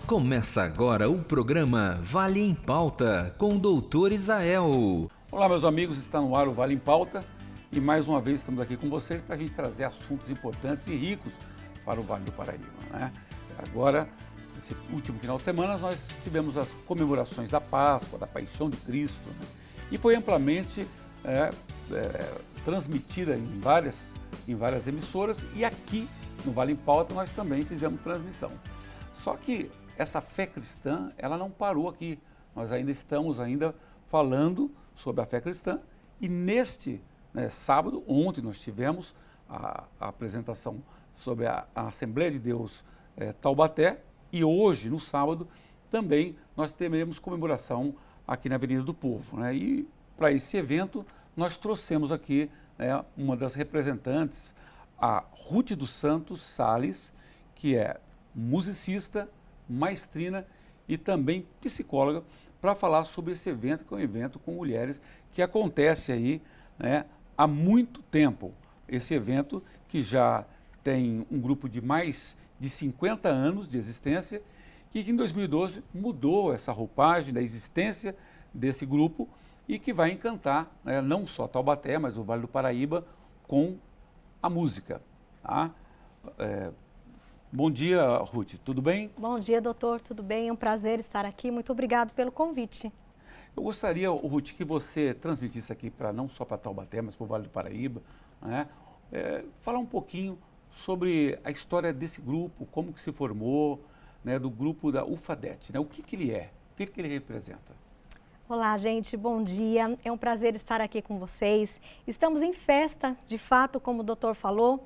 Começa agora o programa Vale em Pauta com o Dr. Isael. Olá, meus amigos, está no ar o Vale em Pauta e mais uma vez estamos aqui com vocês para a gente trazer assuntos importantes e ricos para o Vale do Paraíba, né? Agora, esse último final de semana, nós tivemos as comemorações da Páscoa, da Paixão de Cristo, né? E foi amplamente transmitida em várias emissoras e aqui no Vale em Pauta nós também fizemos transmissão. Só que essa fé cristã, ela não parou aqui. Nós ainda estamos falando sobre a fé cristã e neste sábado, ontem nós tivemos a apresentação sobre a Assembleia de Deus Taubaté e hoje, no sábado, também nós teremos comemoração aqui na Avenida do Povo, né? E para esse evento nós trouxemos aqui uma das representantes, a Ruth dos Santos Sales, que é musicista, maestrina e também psicóloga, para falar sobre esse evento, que é um evento com mulheres, que acontece aí, né, há muito tempo. Esse evento que já tem um grupo de mais de 50 anos de existência, que em 2012 mudou essa roupagem da existência desse grupo e que vai encantar, né, não só Taubaté, mas o Vale do Paraíba com a música. Tá? Bom dia, Ruth, tudo bem? Bom dia, doutor, tudo bem? É um prazer estar aqui, muito obrigado pelo convite. Eu gostaria, Ruth, que você transmitisse aqui não só para Taubaté, mas para o Vale do Paraíba, né? Falar um pouquinho sobre a história desse grupo, como que se formou, né, do grupo da UFADET, né? O que ele é, o que ele representa? Olá, gente, bom dia, é um prazer estar aqui com vocês. Estamos em festa, de fato, como o doutor falou,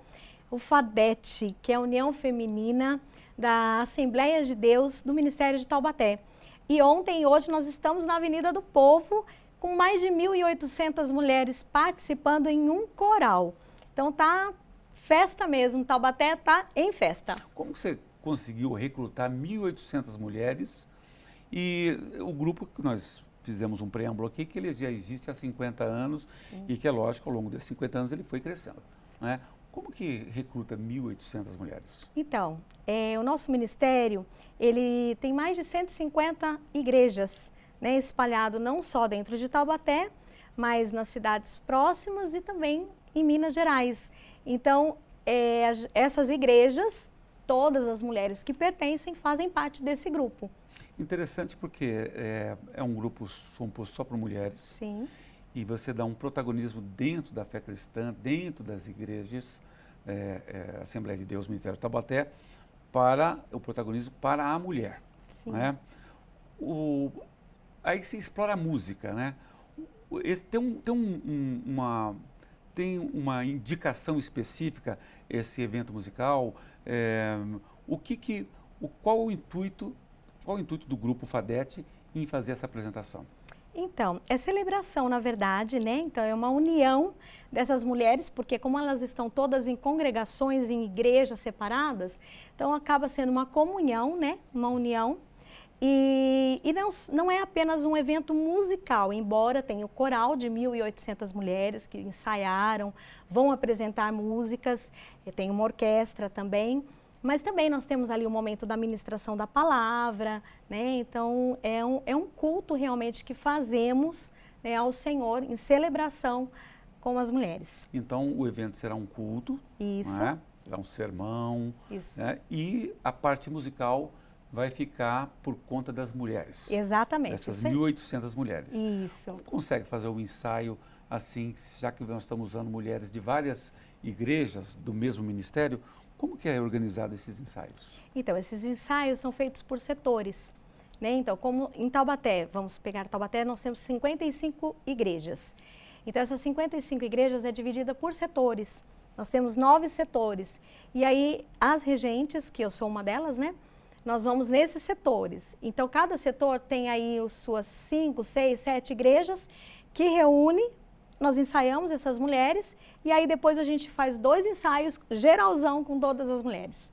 UFADET, que é a União Feminina da Assembleia de Deus do Ministério de Taubaté. E ontem e hoje nós estamos na Avenida do Povo com mais de 1.800 mulheres participando em um coral. Então tá festa mesmo, Taubaté tá em festa. Como que você conseguiu recrutar 1.800 mulheres e o grupo que nós fizemos um preâmbulo aqui, que ele já existe há 50 anos. Sim. E que é lógico, ao longo desses 50 anos ele foi crescendo, né? Como que recruta 1.800 mulheres? Então, o nosso ministério, ele tem mais de 150 igrejas, né, espalhado não só dentro de Taubaté, mas nas cidades próximas e também em Minas Gerais. Então, essas igrejas, todas as mulheres que pertencem, fazem parte desse grupo. Interessante porque é um grupo composto só por mulheres. Sim. E você dá um protagonismo dentro da fé cristã, dentro das igrejas, Assembleia de Deus, Ministério de Taubaté, para o protagonismo para a mulher. Sim. Né? Aí se explora a música, né? Tem uma indicação específica esse evento musical? Qual o intuito do grupo FADET em fazer essa apresentação? Então, é celebração, na verdade, né? Então, é uma união dessas mulheres, porque como elas estão todas em congregações, em igrejas separadas, então acaba sendo uma comunhão, né? Uma união. E não é apenas um evento musical, embora tenha o coral de 1.800 mulheres que ensaiaram, vão apresentar músicas, tem uma orquestra também. Mas também nós temos ali o momento da ministração da palavra, né? Então é um culto realmente que fazemos, né, ao Senhor em celebração com as mulheres. Então o evento será um culto, isso, né? Será um sermão, isso, né? E a parte musical vai ficar por conta das mulheres. Exatamente. Essas 1.800 mulheres. Isso. Como consegue fazer um ensaio assim, já que nós estamos usando mulheres de várias igrejas do mesmo ministério? Como que é organizado esses ensaios? Então, esses ensaios são feitos por setores, né? Então, como em Taubaté, vamos pegar Taubaté, nós temos 55 igrejas. Então, essas 55 igrejas é dividida por setores. Nós temos 9 setores. E aí, as regentes, que eu sou uma delas, né? Nós vamos nesses setores. Então, cada setor tem aí as suas 5, 6, 7 igrejas que reúne. Nós ensaiamos essas mulheres e aí depois a gente faz 2 ensaios geralzão com todas as mulheres.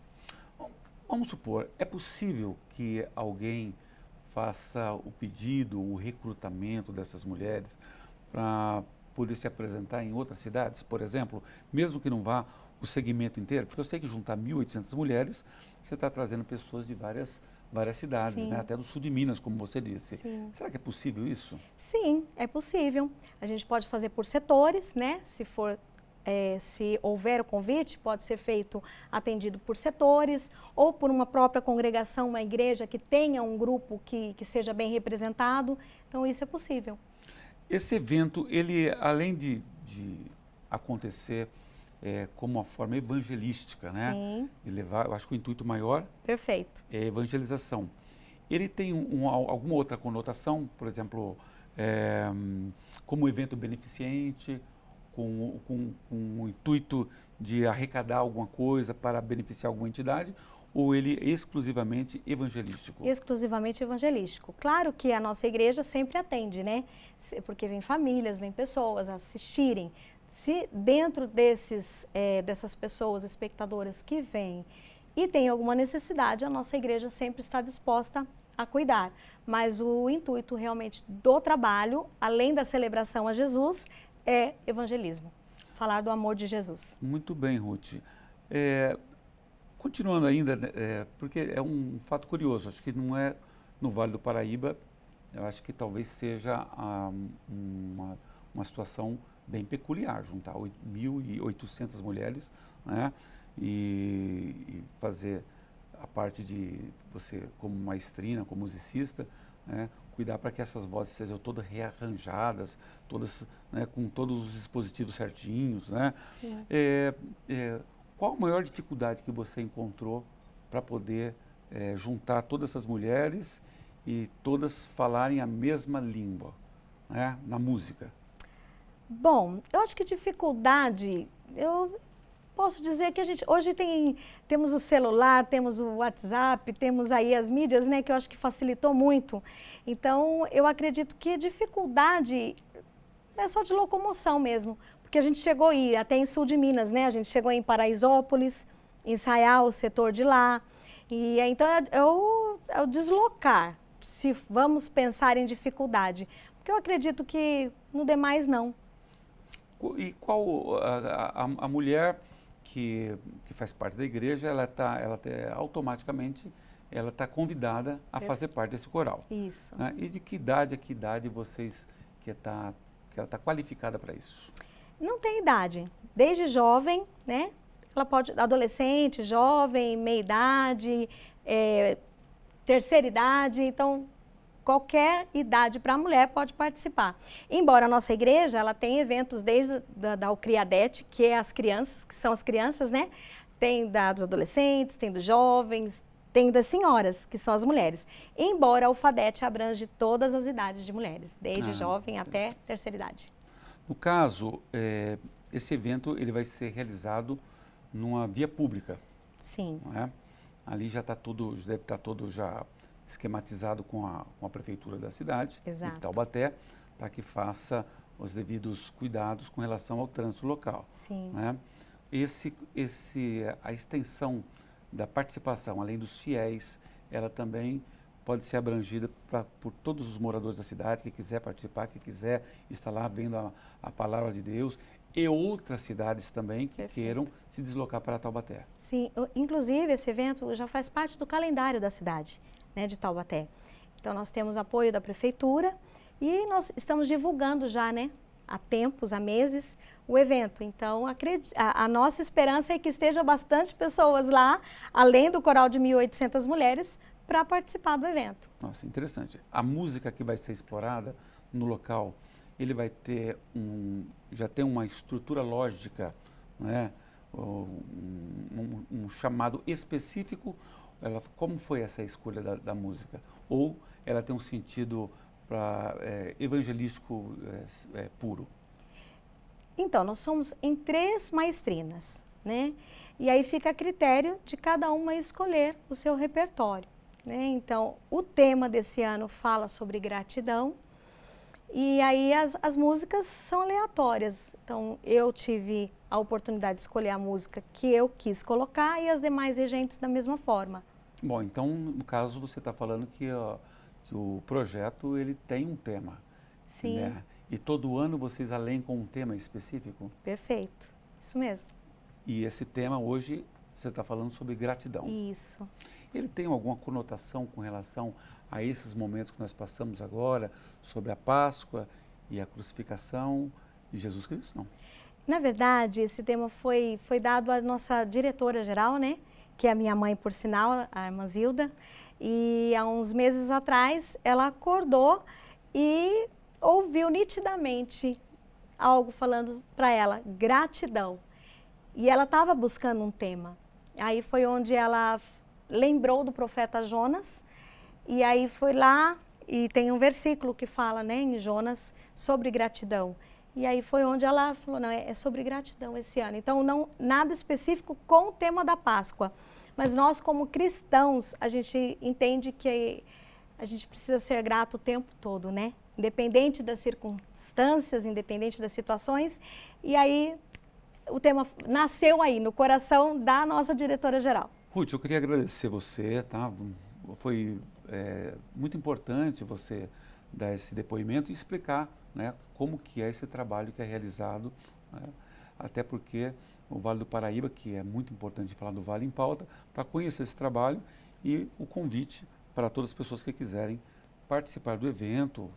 Vamos supor, é possível que alguém faça o pedido, o recrutamento dessas mulheres para poder se apresentar em outras cidades, por exemplo, mesmo que não vá o segmento inteiro? Porque eu sei que juntar 1.800 mulheres, você está trazendo pessoas de várias cidades, Sim. né? Até do sul de Minas, como você disse. Sim. Será que é possível isso? Sim, é possível. A gente pode fazer por setores, né? Se houver o convite, pode ser feito atendido por setores ou por uma própria congregação, uma igreja que tenha um grupo que seja bem representado. Então, isso é possível. Esse evento, ele, além de acontecer como uma forma evangelística, né? Sim. E levar, eu acho que o intuito maior Perfeito. é a evangelização. Ele tem alguma outra conotação, por exemplo, como evento beneficente, com o intuito de arrecadar alguma coisa para beneficiar alguma entidade, ou ele é exclusivamente evangelístico? Exclusivamente evangelístico. Claro que a nossa igreja sempre atende, né? Porque vem famílias, vem pessoas assistirem. Se dentro dessas pessoas espectadoras que vêm e tem alguma necessidade, a nossa igreja sempre está disposta a cuidar. Mas o intuito realmente do trabalho, além da celebração a Jesus, é evangelismo. Falar do amor de Jesus. Muito bem, Ruth. Continuando ainda, porque é um fato curioso, acho que não é no Vale do Paraíba, eu acho que talvez seja uma situação bem peculiar, juntar 1.800 mulheres, né, e fazer a parte de você, como maestrina, como musicista, né, cuidar para que essas vozes sejam todas rearranjadas, todas, né, com todos os dispositivos certinhos, né? Qual a maior dificuldade que você encontrou para poder juntar todas essas mulheres e todas falarem a mesma língua, né, na música? Bom, eu acho que dificuldade, eu posso dizer que a gente hoje temos o celular, temos o WhatsApp, temos aí as mídias, né, que eu acho que facilitou muito. Então, eu acredito que a dificuldade é só de locomoção mesmo, porque a gente chegou a ir até em sul de Minas, né, a gente chegou em Paraisópolis, ensaiar o setor de lá, e então é o deslocar, se vamos pensar em dificuldade, porque eu acredito que no demais não. E qual a mulher que faz parte da igreja, automaticamente ela está convidada a fazer parte desse coral. Isso. Né? E de que idade a que idade vocês que ela está qualificada para isso? Não tem idade. Desde jovem, né? Ela pode, adolescente, jovem, meia idade, terceira idade, então qualquer idade para a mulher pode participar. Embora a nossa igreja, ela tem eventos desde da Ucriadete, que é as crianças, que são as crianças, né? Tem dos adolescentes, tem dos jovens, tem das senhoras, que são as mulheres. Embora a UFADET abrange todas as idades de mulheres, desde jovem até terceira idade. No caso, esse evento ele vai ser realizado numa via pública. Sim. Não é? Ali já deve estar todo já esquematizado com a prefeitura da cidade, de Taubaté, para que faça os devidos cuidados com relação ao trânsito local. Sim. Né? A extensão da participação, além dos fiéis, ela também pode ser abrangida por todos os moradores da cidade que quiser participar, que quiser estar lá vendo a palavra de Deus, e outras cidades também que queiram se deslocar para Taubaté. Sim, inclusive esse evento já faz parte do calendário da cidade, né, de Taubaté. Então nós temos apoio da prefeitura e nós estamos divulgando já, né, há tempos, há meses, o evento. Então a nossa esperança é que esteja bastante pessoas lá, além do coral de 1.800 mulheres, para participar do evento. Nossa, interessante. A música que vai ser explorada no local, ele vai ter já tem uma estrutura lógica, né? Um chamado específico. Como foi essa escolha da música? Ou ela tem um sentido evangelístico puro? Então, nós somos em 3 maestrinas, né? E aí fica a critério de cada uma escolher o seu repertório, né? Então, o tema desse ano fala sobre gratidão, e aí as músicas são aleatórias. Então, eu tive a oportunidade de escolher a música que eu quis colocar e as demais regentes da mesma forma. Bom, então, no caso, você está falando que o projeto ele tem um tema. Sim. Né? E todo ano vocês alencam um tema específico? Perfeito, isso mesmo. E esse tema hoje, você está falando sobre gratidão. Isso. Ele tem alguma conotação com relação a esses momentos que nós passamos agora, sobre a Páscoa e a crucificação de Jesus Cristo? Não. Na verdade, esse tema foi dado à nossa diretora-geral, né? Que é a minha mãe, por sinal, a irmã Zilda. E há uns meses atrás, ela acordou e ouviu nitidamente algo falando para ela, gratidão. E ela estava buscando um tema. Aí foi onde ela lembrou do profeta Jonas, e aí foi lá, e tem um versículo que fala, né, em Jonas, sobre gratidão. E aí foi onde ela falou, não, é sobre gratidão esse ano. Então, não, nada específico com o tema da Páscoa. Mas nós, como cristãos, a gente entende que a gente precisa ser grato o tempo todo, né? Independente das circunstâncias, independente das situações. E aí, o tema nasceu aí, no coração da nossa diretora-geral. Ruth, eu queria agradecer você, tá? Foi muito importante você dar esse depoimento e explicar, né, como que é esse trabalho que é realizado, né? Até porque o Vale do Paraíba, que é muito importante falar do Vale em Pauta, para conhecer esse trabalho e o convite para todas as pessoas que quiserem participar do evento,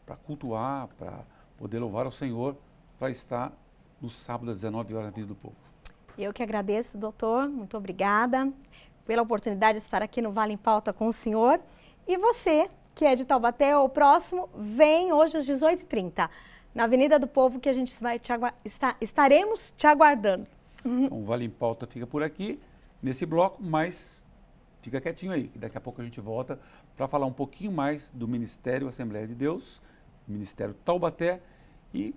para cultuar, para poder louvar ao Senhor, para estar no sábado às 19 horas na Vida do Povo. Eu que agradeço, doutor, muito obrigada pela oportunidade de estar aqui no Vale em Pauta com o senhor. E você, que é de Taubaté, o próximo, vem hoje às 18h30, na Avenida do Povo, que a gente vai estaremos te aguardando. Então, o Vale em Pauta fica por aqui, nesse bloco, mas fica quietinho aí, que daqui a pouco a gente volta para falar um pouquinho mais do Ministério Assembleia de Deus, Ministério Taubaté e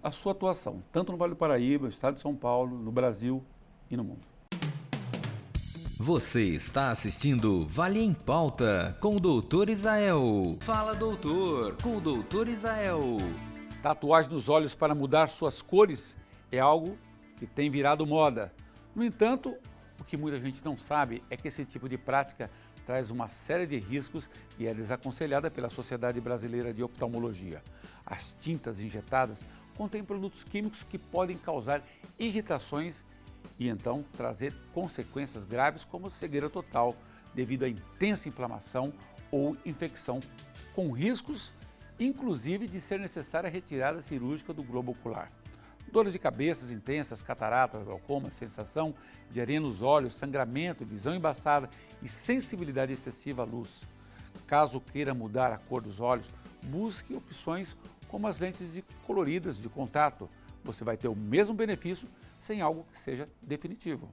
a sua atuação, tanto no Vale do Paraíba, no estado de São Paulo, no Brasil e no mundo. Você está assistindo Vale em Pauta com o Dr. Israel. Fala, doutor, com o Dr. Israel. Tatuagem nos olhos para mudar suas cores é algo que tem virado moda. No entanto, o que muita gente não sabe é que esse tipo de prática traz uma série de riscos e é desaconselhada pela Sociedade Brasileira de Oftalmologia. As tintas injetadas contêm produtos químicos que podem causar irritações e então trazer consequências graves como cegueira total devido à intensa inflamação ou infecção, com riscos inclusive de ser necessária a retirada cirúrgica do globo ocular. Dores de cabeça intensas, cataratas, glaucoma, sensação de areia nos olhos, sangramento, visão embaçada e sensibilidade excessiva à luz. Caso queira mudar a cor dos olhos, busque opções como as lentes coloridas de contato. Você vai ter o mesmo benefício sem algo que seja definitivo.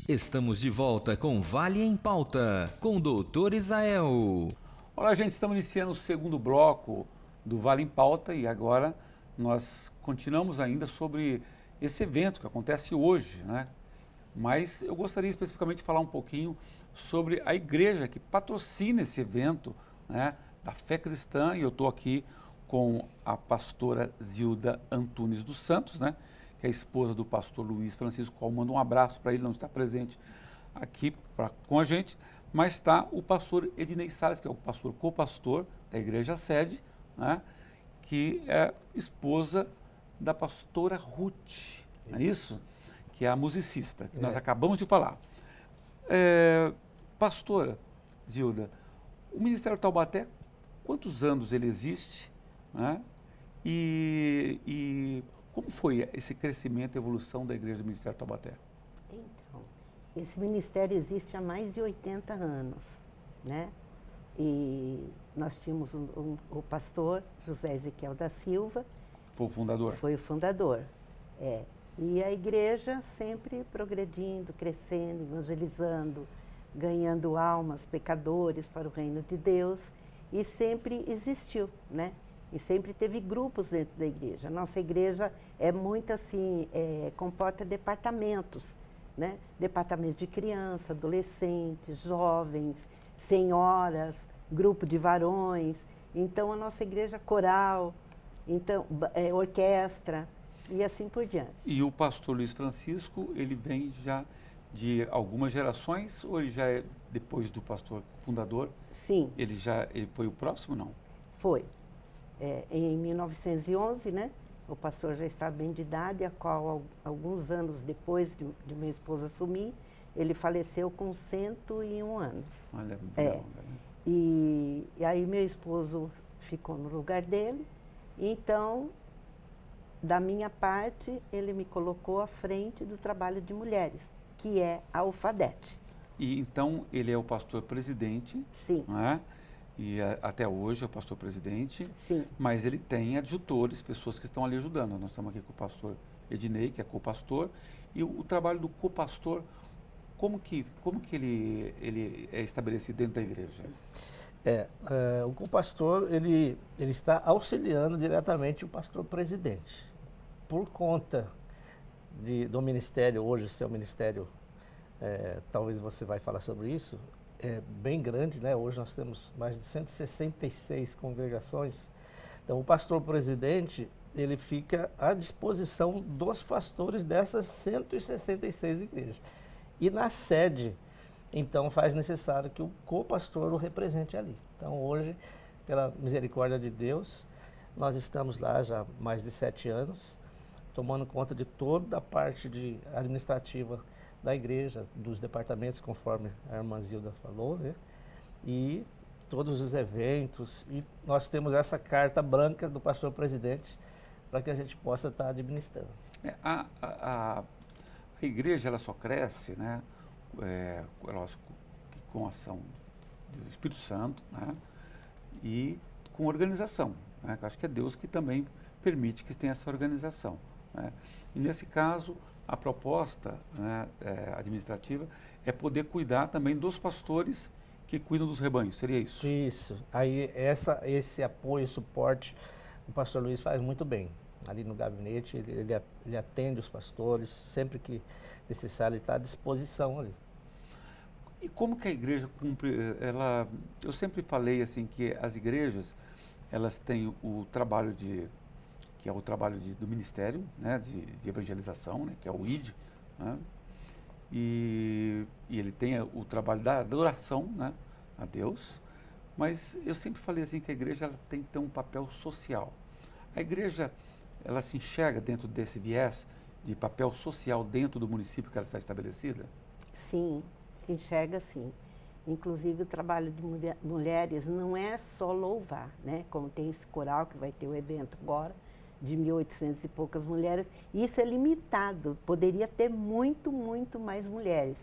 Estamos de volta com Vale em Pauta, com o Dr. Israel. Olá, gente, estamos iniciando o segundo bloco do Vale em Pauta e agora nós continuamos ainda sobre esse evento que acontece hoje, né? Mas eu gostaria especificamente de falar um pouquinho sobre a igreja que patrocina esse evento, né, da fé cristã, e eu estou aqui com a pastora Zilda Antunes dos Santos, né, que é a esposa do pastor Luiz Francisco, qual manda um abraço para ele, não está presente aqui com a gente, mas está o pastor Ednei Salles, que é o pastor co-pastor da igreja sede, né, que é esposa da pastora Ruth, não é isso? Que é a musicista, que nós acabamos de falar. Pastora Zilda, o Ministério Taubaté, quantos anos ele existe, né? E como foi esse crescimento e evolução da Igreja do Ministério Taubaté? Então, esse ministério existe há mais de 80 anos, né? E nós tínhamos o pastor José Ezequiel da Silva. Foi o fundador? Foi o fundador, E a igreja sempre progredindo, crescendo, evangelizando, ganhando almas, pecadores para o reino de Deus. E sempre existiu, né? E sempre teve grupos dentro da igreja. A nossa igreja é muito assim, comporta departamentos, né? Departamentos de criança, adolescentes, jovens, senhoras, grupo de varões. Então, a nossa igreja coral, então, orquestra e assim por diante. E o pastor Luiz Francisco, ele vem já de algumas gerações ou ele já é depois do pastor fundador? Sim. Ele foi o próximo, não? Foi. Em 1911, né, O pastor já está bem de idade, a qual alguns anos depois de meu esposo assumir, ele faleceu com 101 anos. Olha, E aí meu esposo ficou no lugar dele, então, da minha parte, ele me colocou à frente do trabalho de mulheres, que é a UFADET. E então ele é o pastor presidente, Sim. não é? E até hoje é o pastor presidente, Sim. mas ele tem adjutores, pessoas que estão ali ajudando. Nós estamos aqui com o pastor Ednei, que é co-pastor, e o trabalho do co-pastor, como que ele é estabelecido dentro da igreja? O co-pastor, ele está auxiliando diretamente o pastor presidente. Por conta do ministério, hoje ser um ministério, talvez você vai falar sobre isso, é bem grande, né? Hoje nós temos mais de 166 congregações. Então o pastor presidente, ele fica à disposição dos pastores dessas 166 igrejas. E na sede, então, faz necessário que o co-pastor o represente ali. Então, hoje, pela misericórdia de Deus, nós estamos lá já há mais de 7 anos, tomando conta de toda a parte administrativa da igreja, dos departamentos, conforme a irmã Zilda falou, né? E todos os eventos. E nós temos essa carta branca do pastor presidente para que a gente possa estar administrando. A igreja, ela só cresce, né? Lógico, com a ação do Espírito Santo, né? E com organização, né? Eu acho que é Deus que também permite que tenha essa organização, né? E nesse caso, a proposta, né, administrativa é poder cuidar também dos pastores que cuidam dos rebanhos, seria isso? Isso. Aí esse apoio, suporte, o pastor Luiz faz muito bem. Ali no gabinete, ele atende os pastores, sempre que necessário, ele está à disposição ali. E como que a igreja cumpre, eu sempre falei assim que as igrejas, elas têm o trabalho que é o trabalho do ministério, né, de evangelização, né, que é o ID, né, e ele tem o trabalho da adoração, né, a Deus, mas eu sempre falei assim que a igreja ela tem que ter um papel social. A igreja, ela se enxerga dentro desse viés de papel social dentro do município que ela está estabelecida? Sim, se enxerga sim. Inclusive o trabalho de mulheres não é só louvar, né? Como tem esse coral que vai ter o evento agora, de 1.800 e poucas mulheres, isso é limitado, poderia ter muito, muito mais mulheres,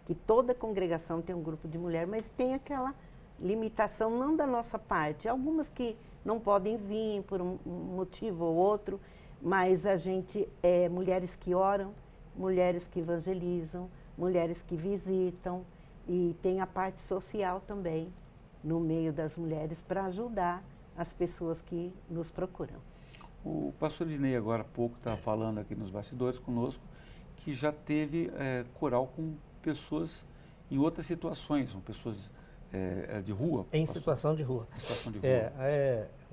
que toda congregação tem um grupo de mulheres, mas tem aquela limitação não da nossa parte, algumas que não podem vir por um motivo ou outro, mas a gente mulheres que oram, mulheres que evangelizam, mulheres que visitam, e tem a parte social também no meio das mulheres para ajudar as pessoas que nos procuram. O pastor Ednei agora há pouco estava falando aqui nos bastidores conosco que já teve coral com pessoas em outras situações, são pessoas de rua. Em situação de rua. Em situação de rua.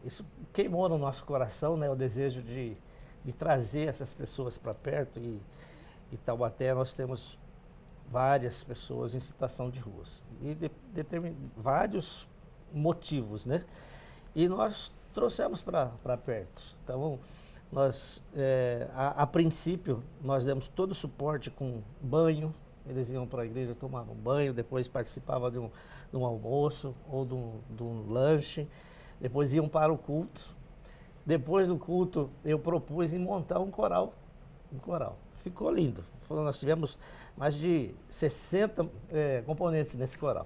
Isso queimou no nosso coração, né, o desejo de trazer essas pessoas para perto, e em Taubaté nós temos várias pessoas em situação de ruas, e vários motivos, né? E nós trouxemos para perto. Então, nós, a princípio, nós demos todo o suporte com banho. Eles iam para a igreja, tomavam banho, depois participavam de um almoço ou de um lanche, depois iam para o culto. Depois do culto, eu propus em montar um coral. Ficou lindo. Nós tivemos mais de 60 componentes nesse coral.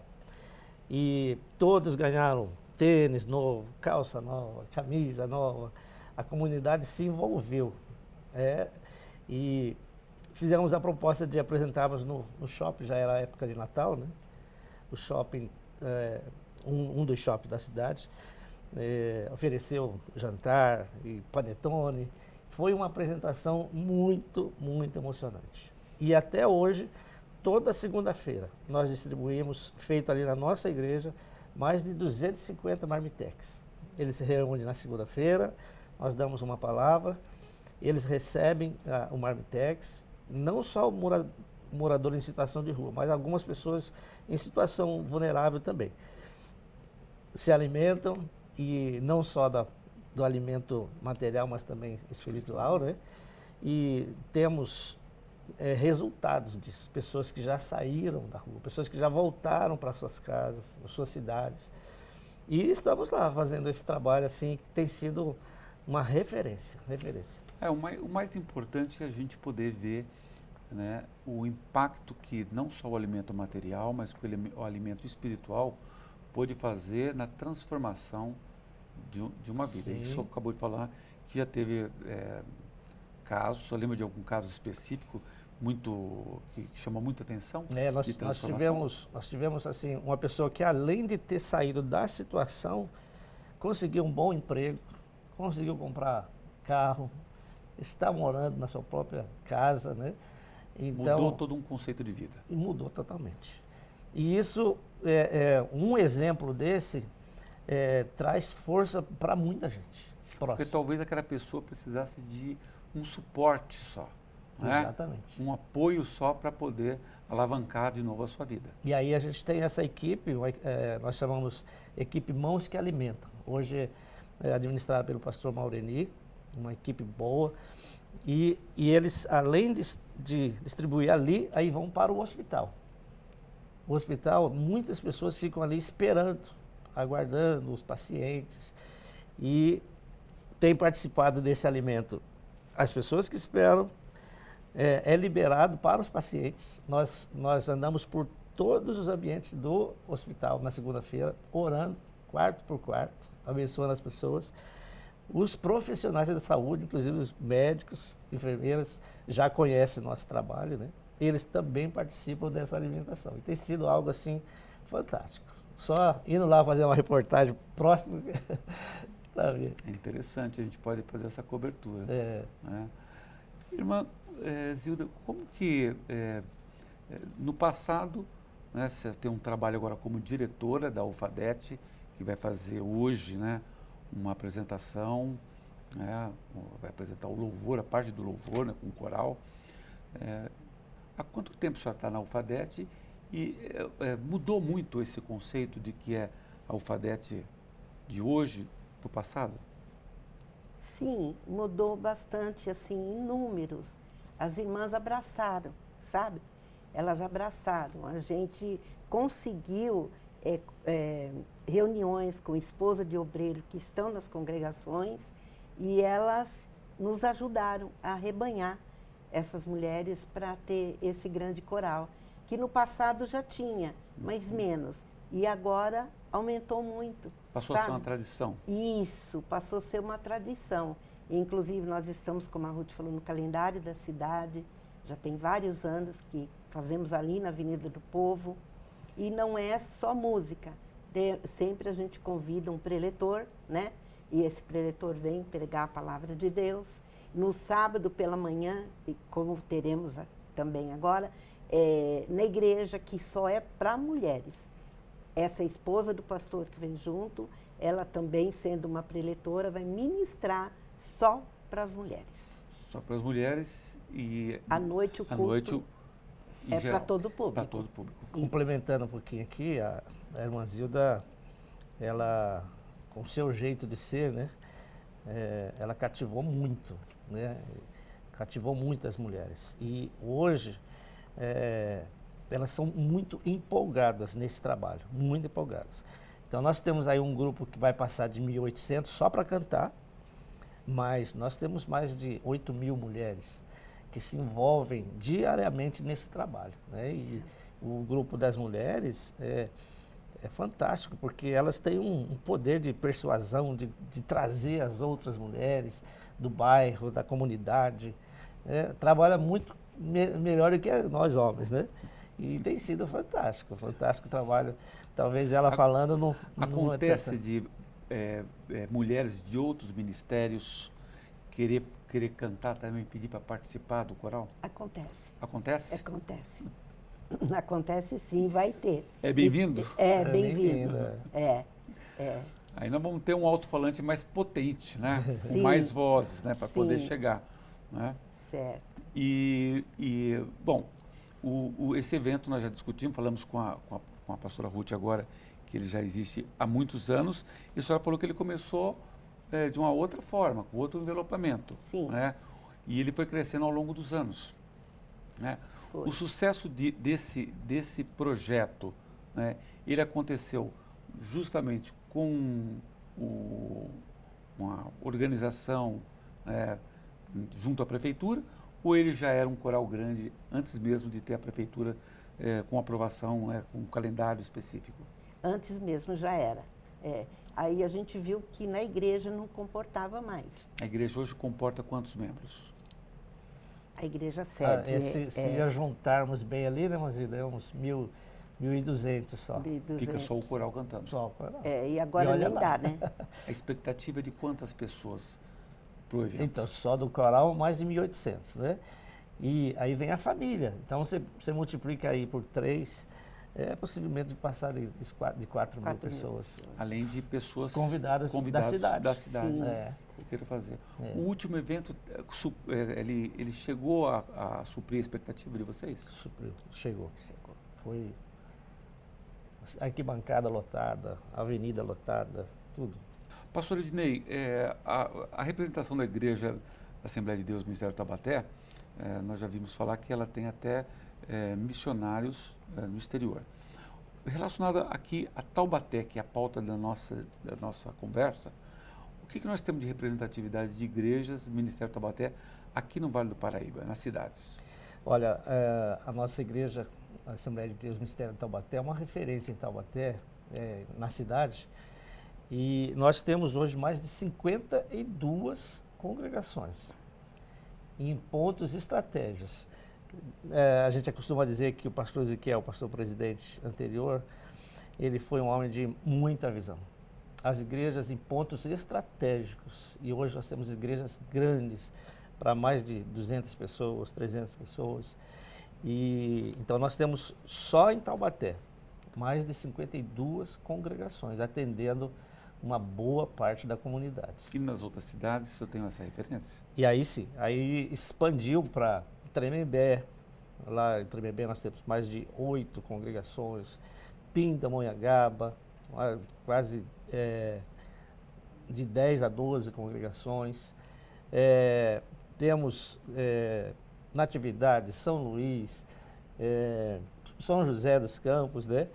E todos ganharam tênis novo, calça nova, camisa nova. A comunidade se envolveu. E fizemos a proposta de apresentarmos no shopping, já era a época de Natal, né? O shopping, um dos shoppings da cidade, ofereceu jantar e panetone. Foi uma apresentação muito, muito emocionante. E até hoje, toda segunda-feira, nós distribuímos, feito ali na nossa igreja, mais de 250 marmitex. Eles se reúnem na segunda-feira, nós damos uma palavra, eles recebem o marmitex, não só o morador em situação de rua, mas algumas pessoas em situação vulnerável também. Se alimentam, e não só do alimento material, mas também espiritual, né? E temos resultados disso, pessoas que já saíram da rua, pessoas que já voltaram para suas casas, suas cidades. E estamos lá fazendo esse trabalho assim, que tem sido uma referência. O mais importante é a gente poder ver, né, o impacto que não só o alimento material, mas que o alimento espiritual pode fazer na transformação de uma vida. Sim. A gente acabou de falar que já teve casos, só lembra de algum caso específico que chama muita atenção? Nós tivemos assim, uma pessoa que, além de ter saído da situação, conseguiu um bom emprego, conseguiu comprar carro, está morando na sua própria casa, né? Então, mudou todo um conceito de vida. Mudou totalmente. E isso, um exemplo desse, traz força para muita gente. Porque talvez aquela pessoa precisasse de um suporte só. Né? Exatamente. Um apoio só para poder alavancar de novo a sua vida. E aí a gente tem essa equipe, nós chamamos equipe Mãos que Alimentam. Hoje é administrada pelo pastor Maureni, uma equipe boa. E eles, além de distribuir ali, aí vão para o hospital. O hospital, muitas pessoas ficam ali esperando, aguardando os pacientes. E tem participado desse alimento as pessoas que esperam, é liberado para os pacientes. Nós andamos por todos os ambientes do hospital na segunda-feira, orando, quarto por quarto, abençoando as pessoas. Os profissionais da saúde, inclusive os médicos, enfermeiras, já conhecem nosso trabalho, né? Eles também participam dessa alimentação. E tem sido algo assim fantástico. Só indo lá fazer uma reportagem próxima para ver. É interessante, a gente pode fazer essa cobertura. Né? Irmã Zilda, como que no passado, né, você tem um trabalho agora como diretora da UFADET, que vai fazer hoje, né, uma apresentação, né, vai apresentar o louvor, a parte do louvor, né, com o coral. Há quanto tempo a senhora está na UFADET e mudou muito esse conceito de que é a UFADET de hoje para o passado? Sim, mudou bastante, assim, em números. As irmãs abraçaram, sabe? Elas abraçaram. A gente conseguiu reuniões com esposa de obreiro que estão nas congregações e elas nos ajudaram a rebanhar essas mulheres para ter esse grande coral, que no passado já tinha, mas menos. E agora aumentou muito. Passou a ser uma tradição. Isso, passou a ser uma tradição. Inclusive, nós estamos, como a Ruth falou, no calendário da cidade, já tem vários anos que fazemos ali na Avenida do Povo. E não é só música. Sempre a gente convida um preletor, né? E esse preletor vem pregar a palavra de Deus. No sábado pela manhã, e como teremos também agora, na igreja que só é para mulheres. Essa esposa do pastor que vem junto, ela também, sendo uma preletora, vai ministrar só para as mulheres. Só para as mulheres e... À noite o culto é para todo o público. Para todo o público. Complementando um pouquinho aqui, a irmã Zilda, ela, com o seu jeito de ser, né, ela cativou muito, né? Cativou muitas mulheres. E hoje, elas são muito empolgadas nesse trabalho, muito empolgadas. Então, nós temos aí um grupo que vai passar de 1.800 só para cantar, mas nós temos mais de 8.000 mulheres que se envolvem diariamente nesse trabalho, né? E o grupo das mulheres é fantástico, porque elas têm um poder de persuasão, de trazer as outras mulheres do bairro, da comunidade. Trabalha muito melhor do que nós homens, né? E tem sido fantástico o trabalho. Talvez ela falando não acontece de mulheres de outros ministérios querer cantar também, pedir para participar do coral? Acontece. Acontece? Acontece. Acontece sim, vai ter. É bem-vindo? É bem-vindo. Aí nós vamos ter um alto-falante mais potente, né? Sim. Com mais vozes, né? Para poder chegar. Né? Certo. Bom, esse evento nós já discutimos, falamos com a pastora Ruth agora, que ele já existe há muitos anos, e a senhora falou que ele começou de uma outra forma, com outro envelopamento. Sim. Né? E ele foi crescendo ao longo dos anos. Né? Foi. O sucesso desse projeto, né, ele aconteceu justamente com uma organização junto à prefeitura, ou ele já era um coral grande antes mesmo de ter a prefeitura com aprovação, com um calendário específico? Antes mesmo já era. Aí a gente viu que na igreja não comportava mais. A igreja hoje comporta quantos membros? A igreja sede. Se já juntarmos bem ali, né, Mazida, é uns 1.200 só. 1.200. Fica só o coral cantando. Só o coral. E agora olha nem lá. dá, né? A expectativa é de quantas pessoas para o evento? Então, só do coral, mais de 1.800, né? E aí vem a família. Então, você multiplica aí por 3, possivelmente de passar de 4 mil pessoas. Além de pessoas Convidadas da cidade. Sim. Eu quero fazer. O último evento, ele chegou a suprir a expectativa de vocês? Supriu, chegou. Foi arquibancada lotada, avenida lotada, tudo. Pastor Ednei, a representação da Igreja Assembleia de Deus Ministério Taubaté, nós já vimos falar que ela tem até missionários no exterior. Relacionado aqui a Taubaté, que é a pauta da nossa conversa, o que nós temos de representatividade de igrejas do Ministério Taubaté aqui no Vale do Paraíba, nas cidades? Olha, a nossa igreja, a Assembleia de Deus Ministério Taubaté, é uma referência em Taubaté, na cidade, e nós temos hoje mais de 52 congregações em pontos estratégicos. A gente costuma dizer que o pastor Ezequiel, o pastor presidente anterior, ele foi um homem de muita visão. As igrejas em pontos estratégicos, e hoje nós temos igrejas grandes, para mais de 200 pessoas, 300 pessoas. E então nós temos só em Taubaté mais de 52 congregações, atendendo uma boa parte da comunidade. E nas outras cidades, eu tenho essa referência? E aí sim, aí expandiu para Tremembé. Lá em Tremembé nós temos mais de 8 congregações, Pindamonhangaba, quase de 10 a 12 congregações. Temos Natividade, São Luís, São José dos Campos, né?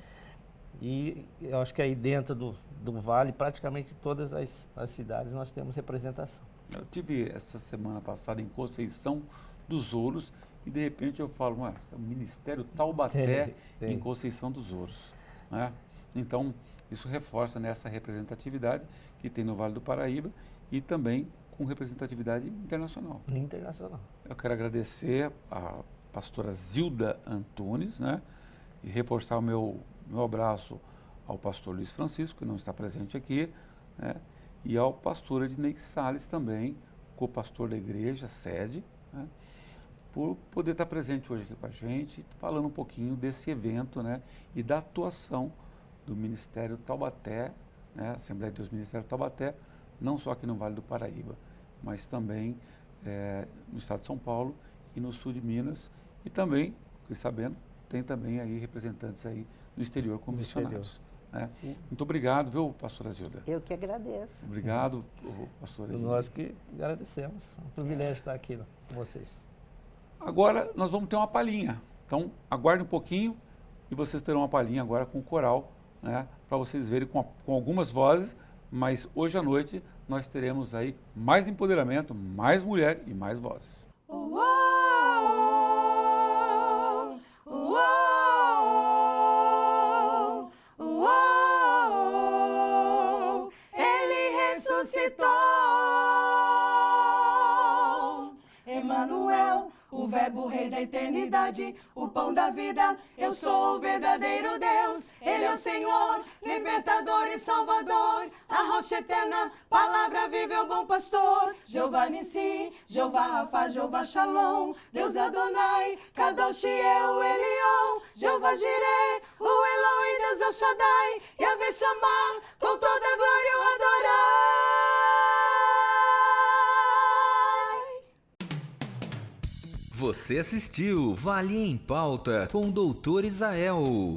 E eu acho que aí dentro do Vale, praticamente todas as cidades nós temos representação. Eu tive essa semana passada em Conceição dos Ouros e de repente eu falo, o Ministério Taubaté em Conceição dos Ouros. Né? Então, isso reforça nessa representatividade que tem no Vale do Paraíba e também com representatividade internacional. Internacional. Eu quero agradecer a pastora Zilda Antunes, né? E reforçar o meu abraço ao pastor Luiz Francisco, que não está presente aqui, né? E ao pastor Ednei Salles também, co-pastor da igreja, sede, né? Por poder estar presente hoje aqui com a gente, falando um pouquinho desse evento, né? E da atuação do Ministério Taubaté, né? Assembleia de Deus Ministério Taubaté, não só aqui no Vale do Paraíba, mas também no estado de São Paulo e no sul de Minas. E também, fiquei sabendo, tem também aí representantes aí no exterior como missionários. Né? Muito obrigado, viu, pastora Zilda? Eu que agradeço. Obrigado, pastor Ednei. Nós que agradecemos. É um privilégio estar aqui com vocês. Agora nós vamos ter uma palhinha. Então, aguarde um pouquinho e vocês terão uma palhinha agora com o coral, né? Para vocês verem com algumas vozes, mas hoje à noite nós teremos aí mais empoderamento, mais mulher e mais vozes. Ele ressuscitou, Emanuel, o verbo rei da eternidade, o pão da vida, eu sou o verdadeiro Deus. Ele é o Senhor, libertador e salvador, a rocha eterna, palavra viva, o bom pastor. Jeová Nissi, Jeová Rafa, Jeová Shalom, Deus Adonai, Kadosh El Elion, Jeová Jireh, o Eloi, Deus El Shaddai, Yahvé Shammah, com toda a glória eu adorar. Você assistiu Vale em Pauta com o Dr. Isael.